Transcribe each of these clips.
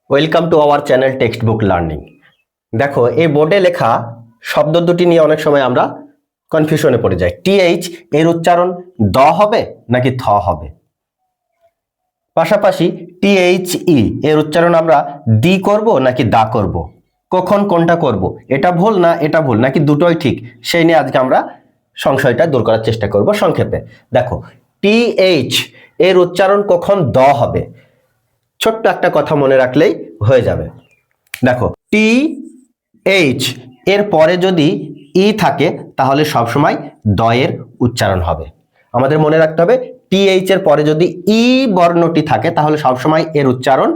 Welcome to our channel text book learning. দেখো, এই বোর্ডে লেখা শব্দ দুটি নিয়ে অনেক সময় আমরা কনফিউশনে পড়ে যাই। টিএইচ এর উচ্চারণ দ হবে নাকি থ হবে, পাশাপাশি টিএইচ ই এর উচ্চারণ আমরা দি করব নাকি দা করব, কখন কোনটা করব, এটা ভুল না এটা ভুল নাকি দুটোই ঠিক, সেই নিয়ে আজকে আমরা সংশয়টা দূর করার চেষ্টা করব সংক্ষেপে। দেখো, টিএইচ এর উচ্চারণ কখন দ হবে, ছোট্ট একটা কথা মনে রাখলেই হয়ে যাবে। দেখো, টি এইচ এর পরে যদি ই থাকে তাহলে সবসময় দ এর উচ্চারণ হবে। আমাদের মনে রাখতে হবে, টি এইচ এর পরে যদি ই বর্ণটি থাকে তাহলে সবসময় এর উচ্চারণ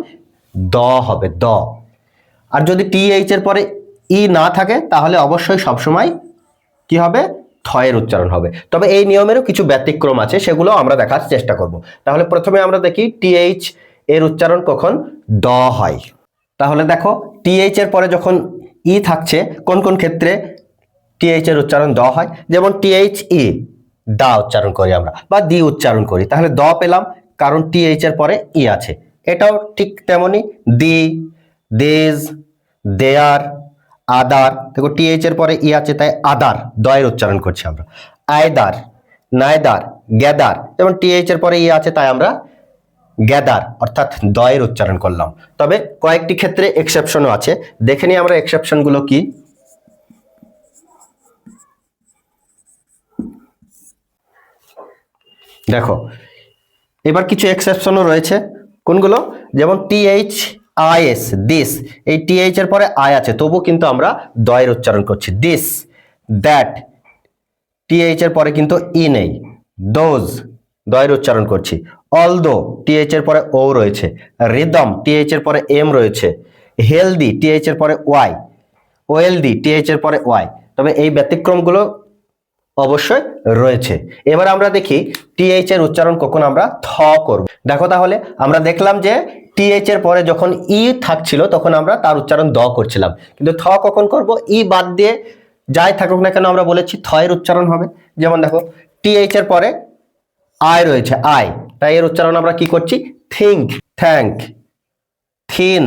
দ হবে, দ। আর যদি টি এইচ এর পরে ই না থাকে তাহলে অবশ্যই সবসময় কি হবে, থ এর উচ্চারণ হবে। তবে এই নিয়মেরও কিছু ব্যতিক্রম আছে, সেগুলো আমরা দেখার চেষ্টা করব। তাহলে প্রথমে আমরা দেখি টিএইচ এর উচ্চারণ কখন দ হয়। তাহলে দেখো, টিএইচ এর পরে যখন ই থাকছে কোন কোন ক্ষেত্রে টিএইচ এর উচ্চারণ দ হয়। যেমন টিএইচ ই দা উচ্চারণ করি আমরা, বা দি উচ্চারণ করি, তাহলে দ পেলাম, কারণ টিএইচ এর পরে ই আছে। এটাও ঠিক তেমনি দি, দিস, দেয়ার, আদার। দেখো, টিএইচ এর পরে ই আছে তাই আদার, দ এর উচ্চারণ করছি আমরা। আয়দার, নায়দার, গ্যাদার, যেমন টিএইচ এর পরে ই আছে তাই আমরা গ্যাদার অর্থাৎ দ এর উচ্চারণ করলাম। তবে কয়েকটি ক্ষেত্রে এক্সেপশনও আছে, দেখে নিই আমরা এক্সেপশন গুলো কি। দেখো, এবার কিছু এক্সেপশনও রয়েছে। কোনগুলো? যেমন টিএইচ আইএস, দিস, এই টিএইচ এর পরে আই আছে তবু কিন্তু আমরা দ এর উচ্চারণ করছি। দিস, দ্যাট, টিএইচ এর পরে কিন্তু ই নেই। দোজ, দ এর উচ্চারণ করছি। অলদো, টিএইচ এর পরে ও রয়েছে। রিদম, টিএইচ এর পরে এম রয়েছে। হেলদি, টিএইচ এর পরে ওয়াই। ওয়েলদি, টিএইচ এর পরে ওয়াই। তবে এই ব্যতিক্রমগুলো অবশ্যই রয়েছে। এবার আমরা দেখি টিএইচ এর উচ্চারণ কখন আমরা থ করব। দেখো, তাহলে আমরা দেখলাম যে টিএইচ এর পরে যখন ই থাকছিল তখন আমরা তার উচ্চারণ দ করছিলাম, কিন্তু থ কখন করব? ই বাদ দিয়ে যাই থাকুক না কেন আমরা বলেছি থ এর উচ্চারণ হবে। যেমন দেখো, টিএইচ এর পরে আই রয়েছে, আই, তাই এর উচ্চারণ আমরা কি করছি? থিঙ্ক, থ্যাঙ্ক, থিন,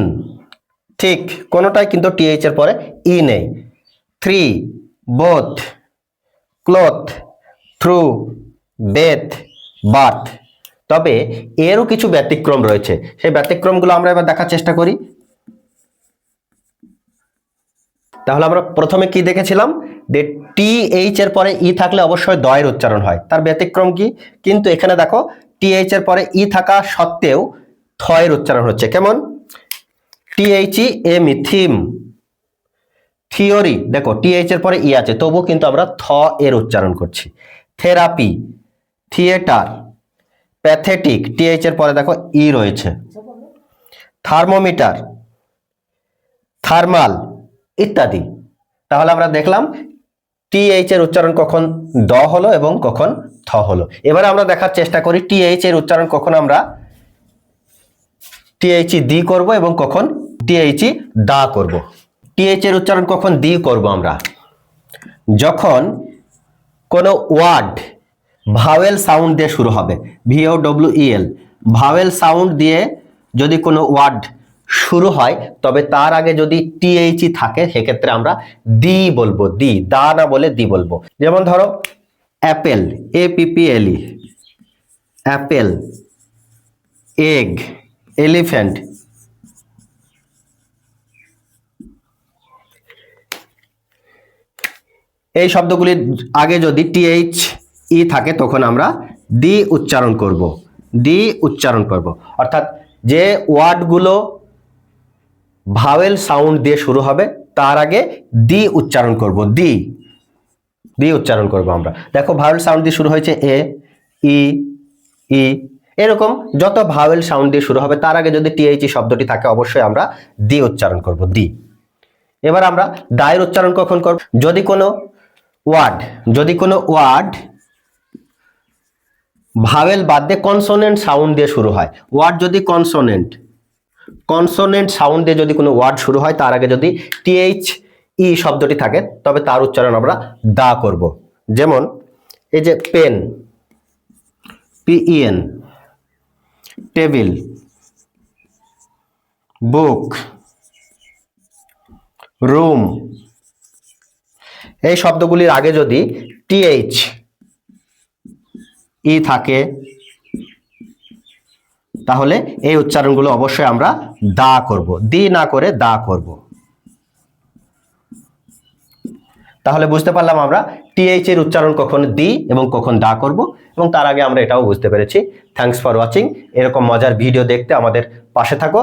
ঠিক, কোনোটাই কিন্তু টিএইচ এর পরে ই নেই। Three, both, cloth, through, Beth, bath. তবে এরও কিছু ব্যতিক্রম রয়েছে, সেই ব্যতিক্রমগুলো আমরা এবার দেখার চেষ্টা করি। তাহলে আমরা প্রথমে কি দেখেছিলাম, যে টিএইচ এর পরে ই থাকলে অবশ্যই দ এর উচ্চারণ হয়, তার ব্যতিক্রম কি? কিন্তু এখানে দেখো, টিএইচ এর পরে ই থাকা সত্ত্বেও থ এর উচ্চারণ হচ্ছে। কেমন? T H E M E, theme, theory, দেখো টিএইচ এর পরে ই আছে তবু কিন্তু আমরা থ এর উচ্চারণ করছি। থেরাপি, থিয়েটার, প্যাথেটিক, টিএইচ এর পরে দেখো ই রয়েছে। থার্মোমিটার, থার্মাল ইত্যাদি। তাহলে আমরা দেখলাম টিএইচ এর উচ্চারণ কখন দ হলো এবং কখন থ হলো। এবার আমরা দেখার চেষ্টা করি টিএইচ এর উচ্চারণ কখন আমরা টিএইচ দি করব এবং কখন টিএইচ দা করব। টিএইচ এর উচ্চারণ কখন দি করব আমরা? যখন কোনো ওয়ার্ড ভাওয়েল সাউন্ড দিয়ে শুরু হবে, VOWEL, ভাওয়েল সাউন্ড দিয়ে যদি কোনো ওয়ার্ড শুরু হয় তবে তার আগে যদি টিএইচ থাকে সেক্ষেত্রে আমরা দি বলবো, দি, দা না বলে দি বলবো। যেমন ধরো, Apple, APPLE, Apple, egg, elephant. এই শব্দগুলির আগে যদি টিএইচ ই থাকে তখন আমরা দি উচ্চারণ করব, দি উচ্চারণ করব। অর্থাৎ যে ওয়ার্ডগুলো ভাওয়েল সাউন্ড দিয়ে শুরু হবে তার আগে দি উচ্চারণ করব, দি, দি উচ্চারণ করব আমরা। দেখো, ভাওয়েল সাউন্ড দিয়ে শুরু হয়েছে এ, ই, ই, এরকম যত ভাওয়েল সাউন্ড দিয়ে শুরু হবে তার আগে যদি টিএইচ শব্দটি থাকে অবশ্যই আমরা দি উচ্চারণ করব, দি। এবার আমরা দায়ের উচ্চারণ কখন করব? যদি কোনো ওয়ার্ড ভাওয়েল বাদ দিয়ে কনসোনেন্ট সাউন্ড দিয়ে শুরু হয়, ওয়ার্ড যদি কনসোনেন্ট সাউন্ড দিয়ে যদি কোনো ওয়ার্ড শুরু হয় তার আগে যদি টিএইচ ই শব্দটি থাকে তবে তার উচ্চারণ আমরা দা করব। যেমন এই যে পেন, PEN, টেবিল, বুক, রুম। এই শব্দগুলির আগে যদি টিএইচ ই থাকে তাহলে এই উচ্চারণগুলো অবশ্যই আমরা দা করব, দি না করে দা করব। তাহলে বুঝতে পারলাম আমরা টিএইচ এর উচ্চারণ কখন দি এবং কখন দা করব, এবং তার আগে আমরা এটাও বুঝতে পেরেছি। Thanks for watching. এরকম মজার ভিডিও দেখতে আমাদের পাশে থাকো।